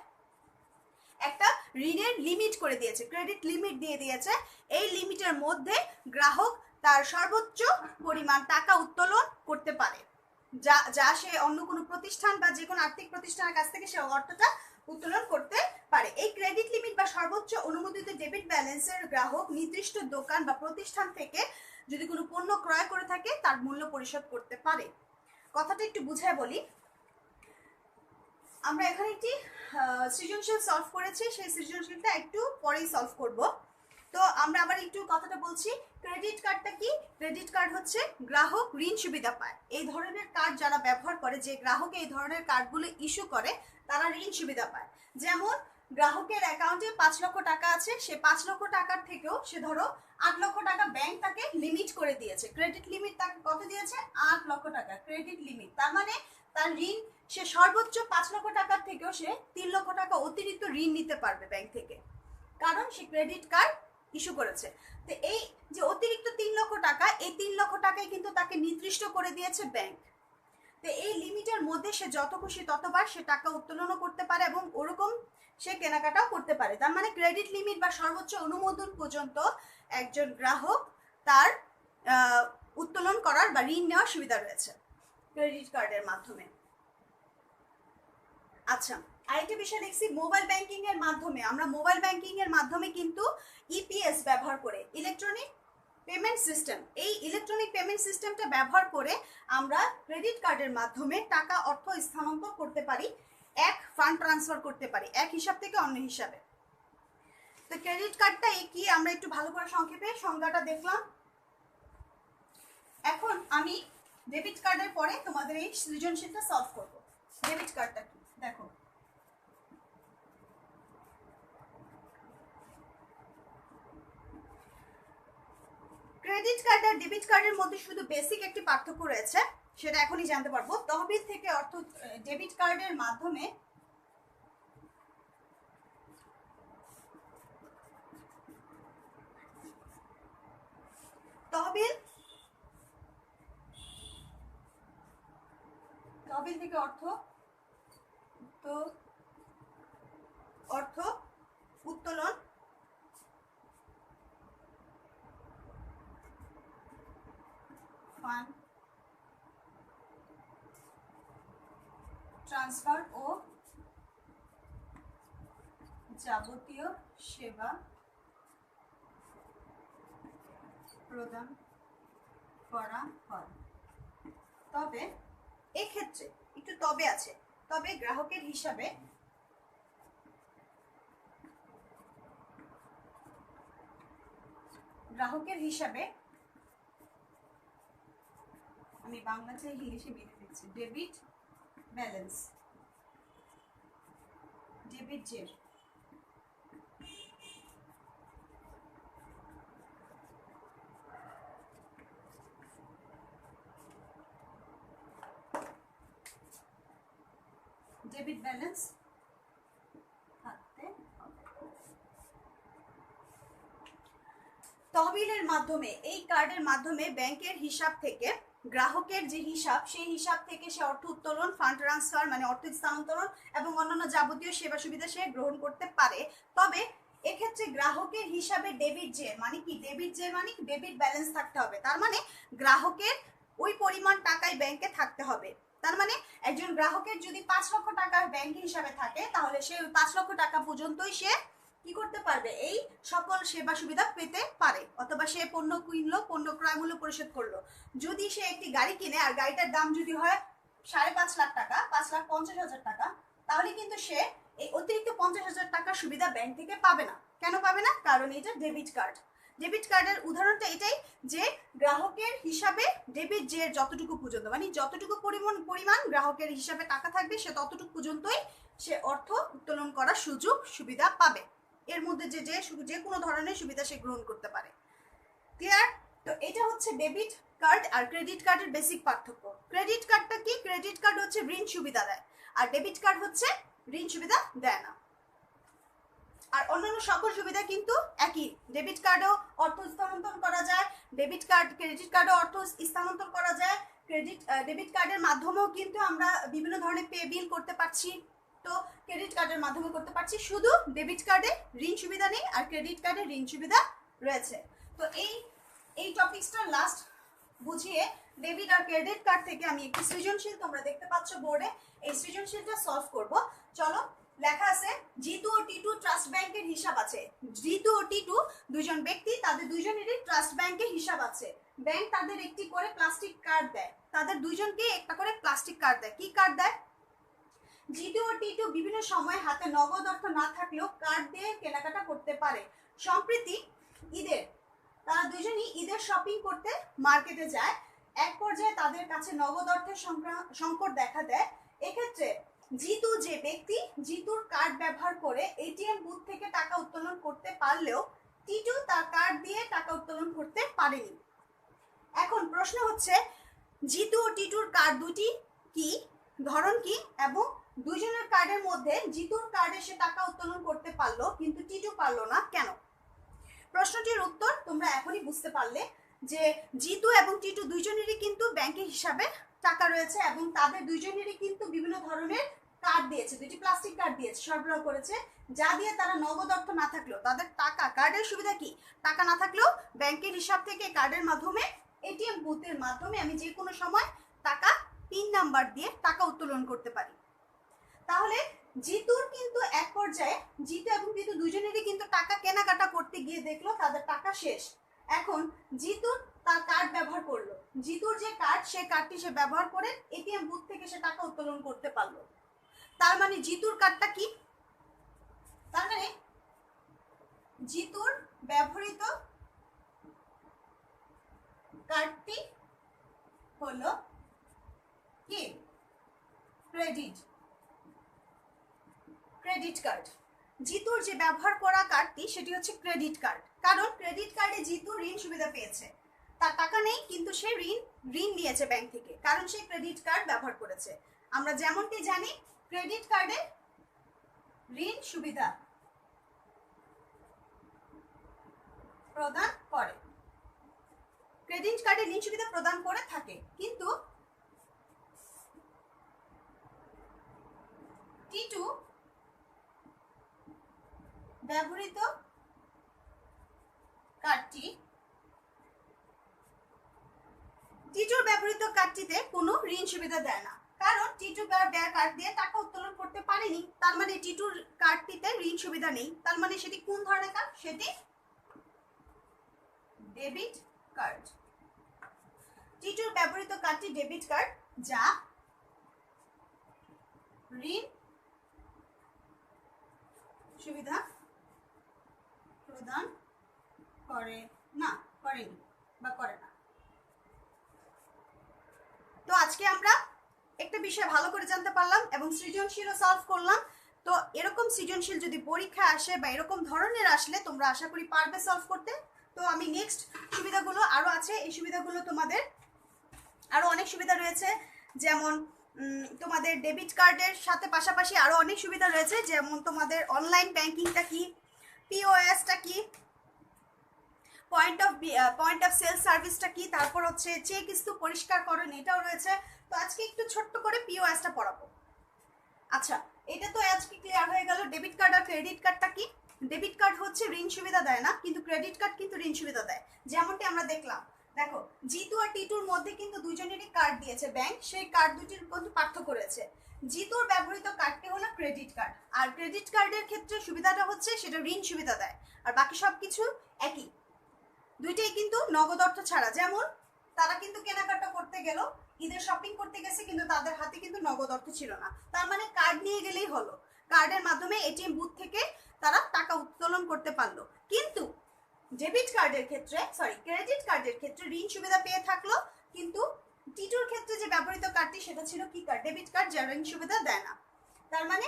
একটা ঋণের লিমিট করে দিয়েছে, ক্রেডিট লিমিট দিয়ে দিয়েছে। এই লিমিটের মধ্যে গ্রাহক তার সর্বোচ্চ পরিমাণ টাকা উত্তোলন করতে পারে, যা সে অন্য কোনো প্রতিষ্ঠান বা যে কোনো আর্থিক প্রতিষ্ঠানের কাছ থেকে সে অর্থটা উত্তোলন করতে পারে। এই ক্রেডিট লিমিট বা সর্বোচ্চ অনুমোদিত ডেবিট ব্যালেন্সের গ্রাহক নির্দিষ্ট দোকান বা প্রতিষ্ঠান থেকে যদি কোনো পণ্য ক্রয় করে থাকে তার মূল্য পরিশোধ করতে পারে। কথাটা একটু বুঝায় বলি। আমরা এখানে একটি সৃজনশীল সলভ করেছি, সেই সৃজনশীলটা একটু পরেই সলভ করব। তো আমরা আবার একটু কথাটা বলছি। ক্রেডিট কার্ডটা কি? ক্রেডিট কার্ড হচ্ছে গ্রাহক ঋণ সুবিধা পায়। এই ধরনের কার্ড যারা ব্যবহার করে, যে গ্রাহক এই ধরনের কার্ডগুলো ইস্যু করে, তারা ঋণ সুবিধা পায়। যেমন গ্রাহকের অ্যাকাউন্টে 5 লক্ষ টাকা আছে, সে 5 লক্ষ টাকার থেকেও সে ধরো 8 লক্ষ টাকা ব্যাংক তাকে লিমিট করে দিয়েছে। ক্রেডিট লিমিট তাকে কত দিয়েছে? 8 লক্ষ টাকা ক্রেডিট লিমিট। তার মানে তার ঋণ, সে সর্বোচ্চ 5 লক্ষ টাকার থেকেও সে 3 লক্ষ টাকা অতিরিক্ত ঋণ নিতে পারবে ব্যাংক থেকে, কারণ সে ক্রেডিট কার্ড ইস্যু করেছে। তো এই যে অতিরিক্ত 3 লক্ষ টাকা, এই 3 লক্ষ টাকাই কিন্তু তাকে নির্দিষ্ট করে দিয়েছে ব্যাংক। তো এই লিমিটের মধ্যে সে যত খুশি ততবার সে টাকা উত্তোলনও করতে পারে এবং ওরকম সে কেনাকাটাও করতে পারে। তার মানে ক্রেডিট লিমিট বা সর্বোচ্চ অনুমোদন পর্যন্ত একজন গ্রাহক তার উত্তোলন করার বা ঋণ নেওয়ার সুবিধা রয়েছে ক্রেডিট কার্ডের মাধ্যমে। আচ্ছা, আরেকটা বিষয় দেখছি মোবাইল ব্যাংকিং এর মাধ্যমে, আমরা মোবাইল ব্যাংকিং এর মাধ্যমে কিন্তু ইপিএস ব্যবহার করে, ইলেকট্রনিক পেমেন্ট সিস্টেম, এই ইলেকট্রনিক পেমেন্ট সিস্টেমটা ব্যবহার করে আমরা ক্রেডিট কার্ডের মাধ্যমে টাকা অর্থ স্থানান্তর করতে পারি, এক ফান্ড ট্রান্সফার করতে পারি এক হিসাব থেকে অন্য হিসাবে। তো ক্রেডিট কার্ডটা কি আমরা একটু ভালো করে সংক্ষেপে সংজ্ঞাটা দেখলাম। এখন আমি ডেবিট কার্ডের পরে তোমাদের এই সৃজনশীলটা সলভ করব। ডেবিট কার্ডটা কি দেখো, ক্রেডিট কার্ড আর ডেবিট কার্ডের মধ্যে শুধু বেসিক একটি পার্থক্য রয়েছে, সেটা এখনই জানতে পারবো। তহবিল থেকে অর্থ ডেবিট কার্ডের মাধ্যমে তহবিল থেকে অর্থ উত্তোলন ফান্ড ট্রান্সফার ও যাবতীয় সেবা প্রদান করা হয়। তবে এক্ষেত্রে একটু তবে আছে, তবে গ্রাহকের হিসাবে আমি বাংলাতে ইংলিশে বেঁধে দিচ্ছি, ডেবিট ব্যালেন্স, ডেবিট জের ডেবিট ব্যালেন্স থাকতে হবে। তহবিলের মাধ্যমে, এই কার্ডের মাধ্যমে ব্যাংকের হিসাব থেকে গ্রাহকের যে হিসাব, সেই হিসাব থেকে সে অর্থ উত্তোলন, ফান্ড ট্রান্সফার মানে অর্থ স্থানান্তরণ এবং অন্যান্য যাবতীয় সেবা সুবিধা সে গ্রহণ করতে পারে। তবে এক্ষেত্রে গ্রাহকের হিসাবে ডেবিট জের মানে কি, ডেবিট জের মানে ডেবিট ব্যালেন্স থাকতে হবে। তার মানে গ্রাহকের ওই পরিমাণ টাকাই ব্যাংকে থাকতে হবে। তার মানে একজন গ্রাহকের যদি 5 লক্ষ টাকা ব্যাংক হিসাবে থাকে, তাহলে সে 5 লক্ষ টাকা পর্যন্তই সে কি করতে পারবে, এই সকল সেবা সুবিধা পেতে পারে। অথবা সে পণ্য কিনলো, পণ্য ক্রয় মূল্য পরিশোধ করলো। যদি সে একটি গাড়ি কিনে আর গাড়িটার দাম যদি হয় 5.5 লাখ টাকা, 5,50,000 টাকা, তাহলে কিন্তু সে এই অতিরিক্ত 50,000 টাকার সুবিধা ব্যাংক থেকে পাবে না। কেন পাবে না? কারণ এটা ডেবিট কার্ড। ডেবিট কার্ডের উদাহরণটা এটাই যে গ্রাহকের হিসাবে ডেবিট জের যতটুকু পর্যন্ত, মানে যতটুকু পরিমাণ গ্রাহকের হিসাবে টাকা থাকবে, সে ততটুকু পর্যন্তই সে অর্থ উত্তোলন করার সুযোগ সুবিধা পাবে। এর মধ্যে যে কোনো ধরনের সুবিধা সে গ্রহণ করতে পারে। ক্লিয়ার? তো এটা হচ্ছে ডেবিট কার্ড আর ক্রেডিট কার্ডের বেসিক পার্থক্য। ক্রেডিট কার্ডটা কি? ক্রেডিট কার্ড হচ্ছে ঋণ সুবিধা দেয়, আর ডেবিট কার্ড হচ্ছে ঋণ সুবিধা দেয় না। আর অন্যান্য সকল সুবিধা কিন্তু একই। ডেবিট কার্ডও অর্থ স্থানান্তর করা যায়, ক্রেডিট কার্ডও অর্থ স্থানান্তর করা যায়। ডেবিট কার্ডের মাধ্যমেও কিন্তু আমরা বিভিন্ন ধরনের পে বিল করতে পারছি, তো ক্রেডিট কার্ডের মাধ্যমে করতে পারছি। শুধু ডেবিট কার্ডে ঋণ সুবিধা নেই, আর ক্রেডিট কার্ডে ঋণ সুবিধা রয়েছে। তো এই টপিকসটা লাস্ট বুঝিয়ে ডেবিট আর ক্রেডিট কার্ড থেকে আমি একটি সৃজনশীল, তোমরা দেখতে পাচ্ছ বোর্ডে, এই সৃজনশীলটা সলভ করব। চলো, লেখা আছে জিতু ও টিটু ট্রাস্ট ব্যাংকের হিসাব আছে। জিতু ও টিটু দুইজন ব্যক্তি, তাদের দুইজনেরই ট্রাস্ট ব্যাংকে হিসাব আছে। ব্যাংক তাদের একটি করে প্লাস্টিক কার্ড দেয়, তাদের দুইজনকে একটা করে প্লাস্টিক কার্ড দেয়। কি কার্ড দেয়? জিতু ও টিটু বিভিন্ন সময় হাতে নগদ অর্থ না থাকলেও কার্ড দিয়ে কেনাকাটা করতে পারে। সম্প্রতি ঈদের, তারা দুইজনই ঈদের শপিং করতে মার্কেটে যায়। এক পর্যায়ে তাদের কাছে নগদ অর্থের সংকট দেখা দেয়। এক্ষেত্রে জিতু যে ব্যক্তি, জিতুর কার্ড ব্যবহার করে এটিএম বুথ থেকে টাকা উত্তোলন করতে পারলেও টিটু তার কার্ড দিয়ে টাকা উত্তোলন করতে পারেনি। এখন প্রশ্ন হচ্ছে, জিতু ও টিটুর কার্ড দুটি কি, ধরন কি, এবং দুইজনের কার্ডের মধ্যে জিতুর কার্ডে সে টাকা উত্তোলন করতে পারলো কিন্তু টিটু পারলো না, কেন? প্রশ্নটির উত্তর তোমরা এখনই বুঝতে পারলে যে জিতু এবং টিটু দুইজনেরই কিন্তু ব্যাংকের হিসাবে টাকা রয়েছে এবং তাদের দুইজনেরই কিন্তু বিভিন্ন ধরনের কার্ড দিয়েছে, দুটি প্লাস্টিক কার্ড দিয়েছে, সরবরাহ করেছে, যা দিয়ে তারা নগদ অর্থ না থাকলেও তাদের টাকা, কার্ডের সুবিধা কি, টাকা না থাকলেও ব্যাংকের হিসাব থেকে কার্ডের মাধ্যমে, এটিএম বুথের মাধ্যমে আমি যে কোনো সময় টাকা পিন নাম্বার দিয়ে টাকা উত্তোলন করতে পারি। তাহলে জিতুর কিন্তু এক পর্যায়ে জিতু এবং জিতু দুজনেরই কিন্তু টাকা কেনাকাটা করতে গিয়ে দেখলো তাদের টাকা শেষ। এখন জিতুর তার কার্ড ব্যবহার করলো, জিতুর যে কার্ড সেই কার্ডটি সে ব্যবহার করে এটিএম বুথ থেকে সে টাকা উত্তোলন করতে পারলো। তার মানে জিতুর কার্ডটা কি? তার মানে জিতুর ব্যবহৃত কার্ডটি হলো কি? Credit card. জিতুর যে ব্যবহার করা কার্ডটি সেটি হচ্ছে ক্রেডিট কার্ড, কারণ ক্রেডিট কার্ডে জিতু ঋণ সুবিধা পেয়েছে। তার টাকা নেই কিন্তু সে ঋণ নিয়েছে ব্যাংক থেকে, কারণ সে ক্রেডিট কার্ড ব্যবহার করেছে। আমরা যেমনটি জানি ক্রেডিট কার্ডে ঋণ সুবিধা প্রদান করে, ক্রেডিট কার্ডে ঋণ সুবিধা প্রদান করে থাকে, কিন্তু টিটু ব্যবহৃত কার্ডটিতে কোনো ঋণ সুবিধা দেয় না, কারণ টিটু কার্ড দিয়ে টাকা উত্তোলন করতে পারেনি। তার মানে টিটুর কার্ডটিতে ঋণ সুবিধা নেই। তার মানে সেটি কোন ধরনের কার্ড? সেটি ডেবিট কার্ড। টিটুর ব্যবহৃত কার্ডটি ডেবিট কার্ড, যা ঋণ সুবিধা প্রদান করেনি বা করে না। তো আজকে আমরা একটা বিষয় ভালো করে জানতে পারলাম এবং সৃজনশীলও সলভ করলাম। তো এরকম সৃজনশীল যদি পরীক্ষা আসে বা এরকম ধরনের আসলে তোমরা আশা করি পারবে সলভ করতে। তো আমি নেক্সট সুবিধাগুলো আরো আছে, এই সুবিধাগুলো তোমাদের আরো অনেক সুবিধা রয়েছে, যেমন তোমাদের ডেবিট কার্ডের সাথে পাশাপাশি আরো অনেক সুবিধা রয়েছে, যেমন তোমাদের অনলাইন ব্যাংকিংটা কি, পিওএসটা কি, পয়েন্ট অফ সেল সার্ভিসটা কি, তারপর হচ্ছে চেক স্তূপ পরিষ্কারকরণ, এটাও রয়েছে। তো আজকে একটু ছোট্ট করে পিওএসটা পড়াবো। আচ্ছা, এটা তো আজকে ক্লিয়ার হয়ে গেল ডেবিট কার্ড আর ক্রেডিট কার্ডটা কি। ডেবিট কার্ড হচ্ছে ঋণ সুবিধা দেয় না, কিন্তু ক্রেডিট কার্ড কিন্তু ঋণ সুবিধা দেয়। যেমনটি আমরা দেখলাম, দেখো জিতু আর টিটুর মধ্যে কিন্তু দুজনেরই কার্ড দিয়েছে ব্যাংক, সেই কার্ড দুটির মধ্যে পার্থক্য রয়েছে। জিতুর ব্যবহৃত কার্ডটি হলো ক্রেডিট কার্ড, আর ক্রেডিট কার্ডের ক্ষেত্রে সুবিধাটা হচ্ছে সেটা ঋণ সুবিধা দেয়, আর বাকি সবকিছু একই। দুইটাই কিন্তু নগদ অর্থ ছাড়া। যেমন তারা কিন্তু কেনাকাটা করতে গেল, ঈদের শপিং করতে গেছে, কিন্তু তাদের হাতে কিন্তু নগদ অর্থ ছিল না। তার মানে কার্ড নিয়ে গেলেই হলো, কার্ডের মাধ্যমে এটিএম বুথ থেকে তারা টাকা উত্তোলন করতে পারলো। কিন্তু ডেবিট কার্ডের ক্ষেত্রে ক্রেডিট কার্ডের ক্ষেত্রে ঋণ সুবিধা পেয়ে থাকলো, কিন্তু টিটুর ক্ষেত্রে যে ব্যবহৃত কার্ডটি সেটা ছিল কি কার্ড? ডেবিট কার্ড, যা ঋণ সুবিধা দেয় না। তার মানে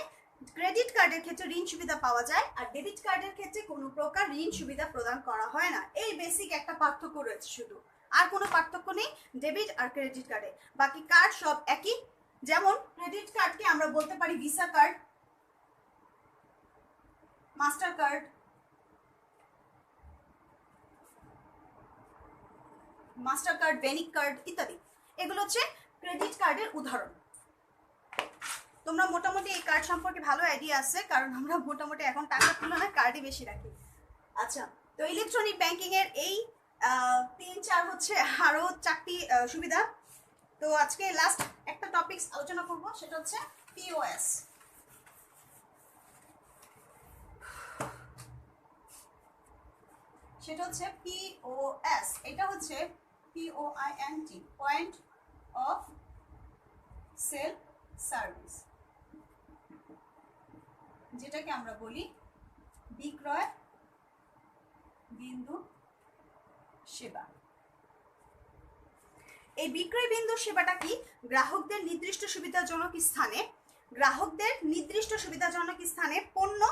ক্রেডিট কার্ডের ক্ষেত্রে ঋণ সুবিধা পাওয়া যায়, আর ডেবিট কার্ডের ক্ষেত্রে কোনো প্রকার ঋণ সুবিধা প্রদান করা হয় না। এই বেসিক একটা পার্থক্য রয়েছে শুধু, আর কোনো পার্থক্য নেই ডেবিট আর ক্রেডিট কার্ডে। বাকি কার্ড সব একই। যেমন ক্রেডিট কার্ডকে আমরা বলতে পারি ভিসা কার্ড, মাস্টার কার্ড, বেনিক কার্ড ইত্যাদি। এগুলো হচ্ছে ক্রেডিট কার্ডের উদাহরণ। তোমরা মোটামুটি এই কার্ড সম্পর্কে ভালো আইডিয়া আছে, কারণ আমরা মোটামুটি এখন টাকার তুলনায় কার্ডই বেশি রাখি। আচ্ছা, তো ইলেকট্রনিক ব্যাংকিং এর এই 3-4 হচ্ছে আরো 4টি সুবিধা। তো আজকে লাস্ট একটা টপিকস আলোচনা করব, সেটা হচ্ছে পিওএস। সেটা হচ্ছে পিওএস। এটা হচ্ছে POINT, point of sale service, যেটাকে আমরা বলি বিক্রয় বিন্দু সেবা। এই বিক্রয় বিন্দু সেবাটা কি? গ্রাহকদের নির্দিষ্ট সুবিধাজনক স্থানে পণ্য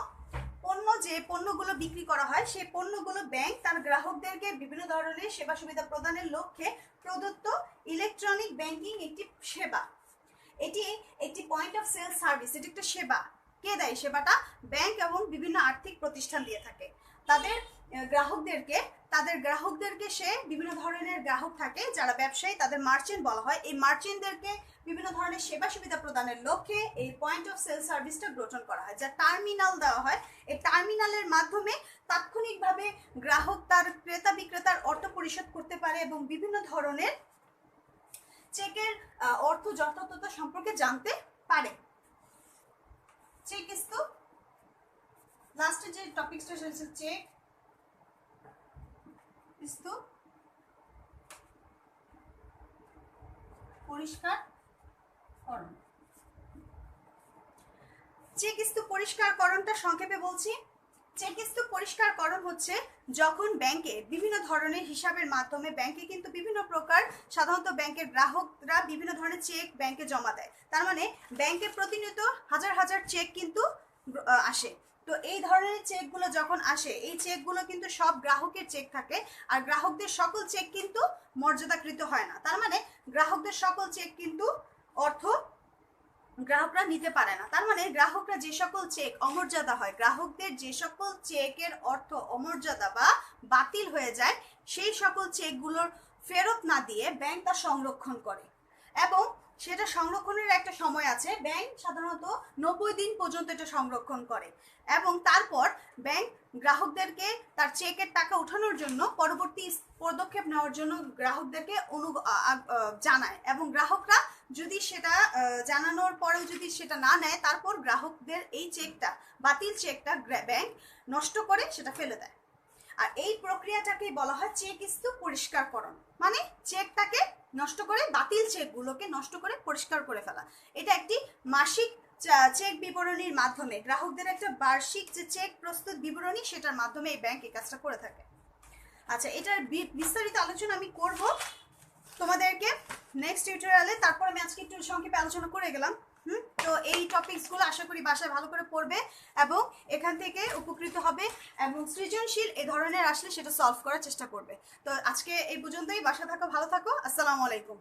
যে পণ্যগুলো বিক্রি করা হয়, সেই পণ্যগুলো ব্যাংক তার গ্রাহকদেরকে বিভিন্ন ধরনের সেবা সুবিধা প্রদানের লক্ষ্যে প্রদত্ত ইলেকট্রনিক ব্যাংকিং একটি সেবা। এটি একটি পয়েন্ট অফ সেল সার্ভিস, এটি একটা সেবা। কে দেয় সেবাটা? ব্যাংক এবং বিভিন্ন আর্থিক প্রতিষ্ঠান দিয়ে থাকে তাদের গ্রাহকদেরকে। সে বিভিন্ন ধরনের গ্রাহক থাকে যারা ব্যবসায়ী, তাদের মার্চেন্ট বলা হয়। এই মার্চেন্টদেরকে বিভিন্ন ধরনের সেবা সুবিধা প্রদানের লক্ষ্যে এই পয়েন্ট অফ সেল সার্ভিসটা গঠন করা হয়, যা টার্মিনাল দেওয়া হয়। এই টার্মিনালের মাধ্যমে তাৎক্ষণিকভাবে গ্রাহক তার ক্রেতা বিক্রেতার অর্থ পরিশোধ করতে পারে এবং বিভিন্ন ধরনের চেকের অর্থ যথার্থতা সম্পর্কে জানতে পারে। চেক স্তূপ, লাস্টে যে টপিকসটা সেটা হচ্ছে চেক স্তূপ পরিষ্কারকরণ। চেক স্তূপ পরিষ্কারকরণটা সংক্ষেপে বলছি। চেক স্তূপ পরিষ্কারকরণ হচ্ছে যখন ব্যাংকে বিভিন্ন ধরনের হিসাবের মাধ্যমে ব্যাংকে কিন্তু বিভিন্ন প্রকার সাধারণত ব্যাংকের গ্রাহকরা বিভিন্ন ধরনের চেক ব্যাংকে জমা দেয়, তার মানে ব্যাংকে প্রতিনিয়ত হাজার হাজার চেক কিন্তু আসে। তো এই ধরনের চেকগুলো যখন আসে, এই চেকগুলো কিন্তু সব গ্রাহকের চেক থাকে, আর গ্রাহকদের সকল চেক কিন্তু মর্যাদাকৃত হয় না, তার মানে গ্রাহকদের সকল চেক কিন্তু অর্থ গ্রাহকরা নিতে পারে না। তার মানে গ্রাহকরা যে সকল চেক অমর্যাদা হয়, গ্রাহকদের যে সকল চেকের অর্থ অমর্যাদা বা বাতিল হয়ে যায়, সেই সকল চেকগুলোর ফেরত না দিয়ে ব্যাংক তা সংরক্ষণ করে, এবং সেটা সংরক্ষণের একটা সময় আছে। ব্যাংক সাধারণত 90 দিন পর্যন্ত এটা সংরক্ষণ করে, এবং তারপর ব্যাংক গ্রাহকদেরকে তার চেকের টাকা উঠানোর জন্য পরবর্তী পদক্ষেপ নেওয়ার জন্য গ্রাহকদেরকে জানায়, এবং গ্রাহকরা যদি সেটা জানানোর পরেও যদি সেটা না নেয়, তারপর গ্রাহকদের এই চেকটা, বাতিল চেকটা ব্যাংক নষ্ট করে সেটা ফেলে দেয়। আর এই প্রক্রিয়াটাকেই বলা হয় চেক স্তূপ পরিষ্কারকরণ, মানে চেকটাকে নষ্ট করে, বাতিল চেকগুলোকে নষ্ট করে পরিষ্কার করে ফেলা। এটা একটি মাসিক চেক বিবরণীর মাধ্যমে, গ্রাহকদের একটা বার্ষিক যে চেক প্রস্তুত বিবরণী, সেটার মাধ্যমে এই ব্যাংক এই কাজটা করে থাকে। আচ্ছা, এটার বিস্তারিত আলোচনা আমি করব তোমাদেরকে নেক্সট টিউটোরিয়ালে। তারপর আমি আজকে একটু সংক্ষেপে আলোচনা করে গেলাম। তো এই টপিকসগুলো আশা করি বাসায় ভালো করে পড়বে এবং এখান থেকে উপকৃত হবে, এবং সৃজনশীল এই ধরনের আসলে সেটা সলভ করার চেষ্টা করবে। তো আজকে এই পর্যন্তই। বাসায় থাকো, ভালো থাকো, আসসালামু আলাইকুম।